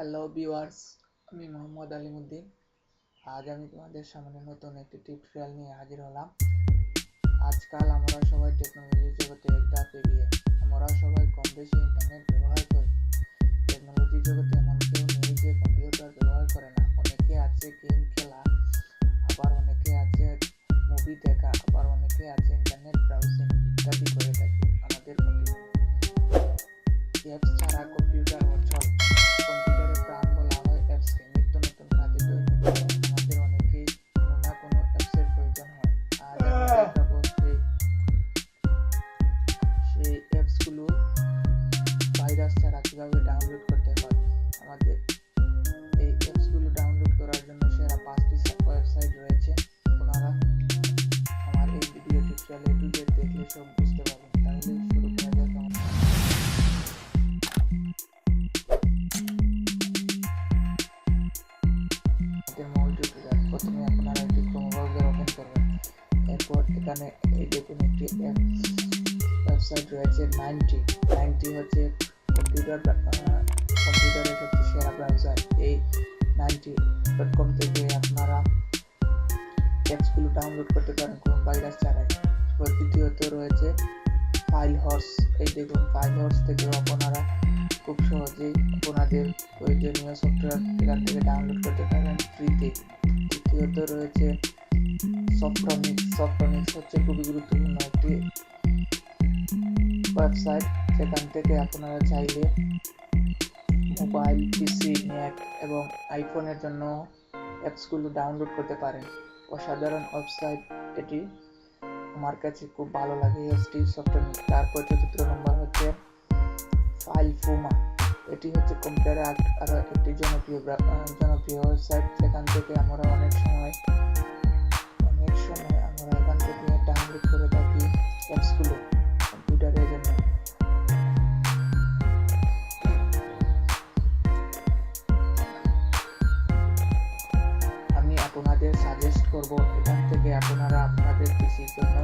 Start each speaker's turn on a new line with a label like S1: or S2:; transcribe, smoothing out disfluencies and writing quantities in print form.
S1: Hello viewers, আমি মোহাম্মদ আলিমুদ্দিন। আজ আমি তোমাদের সামনে নতুন একটি টিউটোরিয়াল নিয়ে হাজির হলাম। আজকাল আমরা সবাই টেকনোলজির জগতে এক ধাপ এগিয়ে। আমরা সবাই কম বেশি ইন্টারনেট ব্যবহার করি। টেকনোলজি জগতে এমন কেউ নেই যে কম্পিউটার ব্যবহার করে না। অনেকে আছে গেম খেলা, আবার অনেকে আছে মুভি দেখা, আবার অনেকে আছে ইন্টারনেট ব্রাউজিং ইত্যাদি করে থাকে। আমাদের অ্যাপস ছাড়া কম্পিউটার অচল। কম্পিউটারের প্রাণ বলা হয় অ্যাপসকে। নিত্য নতুন কাজে দৈনন্দিন আমাদের অনেকেই কোনো না কোনো অ্যাপসের প্রয়োজন হয়। আজ আমি দেখাবো সেই অ্যাপসগুলো ভাইরাস ছাড়া কিভাবে ডাউনলোড করতে হয়। আমাদের এই অ্যাপসগুলো ডাউনলোড করার জন্য সেরা 5টি ওয়েবসাইট রয়েছে। আপনারা আমার এই video tutorial A to Z দেখলে সব বুঝতে পারবেন। তাহলে শুরু করা যাক। প্রথমে আপনারা একটি ক্রোম ব্রাউজার ওপেন করবেন। এরপর এখানে এই দেখুন একটি ওয়েবসাইট রয়েছে 90 হচ্ছে কম্পিউটারের সবচেয়ে সেরা ব্রাউজার। এই 90.com থেকে আপনারা অ্যাপসগুলো ডাউনলোড করতে পারেন কোনো ভাইরাস ছাড়াই। দ্বিতীয়ত রয়েছে ফাইল হর্স। এই দেখুন ফাইল হর্স থেকে আপনারা খুব সহজেই আপনাদের প্রয়োজনীয় সফটওয়্যার এখান থেকে ডাউনলোড করতে পারেন ফ্রিতে। তৃতীয়ত রয়েছে সফটওয়্যার হচ্ছে খুবই গুরুত্বপূর্ণ একটি ওয়েবসাইট। সেখান থেকে আপনারা চাইলে মোবাইল, পিসি, ম্যাক এবং আইফোনের জন্য অ্যাপসগুলো ডাউনলোড করতে পারেন। অসাধারণ ওয়েবসাইট এটি, আমার কাছে খুব ভালো লাগে এসটি সফটওয়্যার। তারপর চতুর্থ নম্বর হচ্ছে ফাইলফুমা। এটি হচ্ছে কম্পিউটারে আরও একটি জনপ্রিয় ওয়েবসাইট। সেখান থেকে আমরা অনেক সময় আমরা এখান থেকে ডাউনলোড করে থাকি অ্যাপসগুলো কম্পিউটারের জন্য। আমি আপনাদের সাজেস্ট করব এখান থেকে আপনারা আপনাদের পিসির জন্য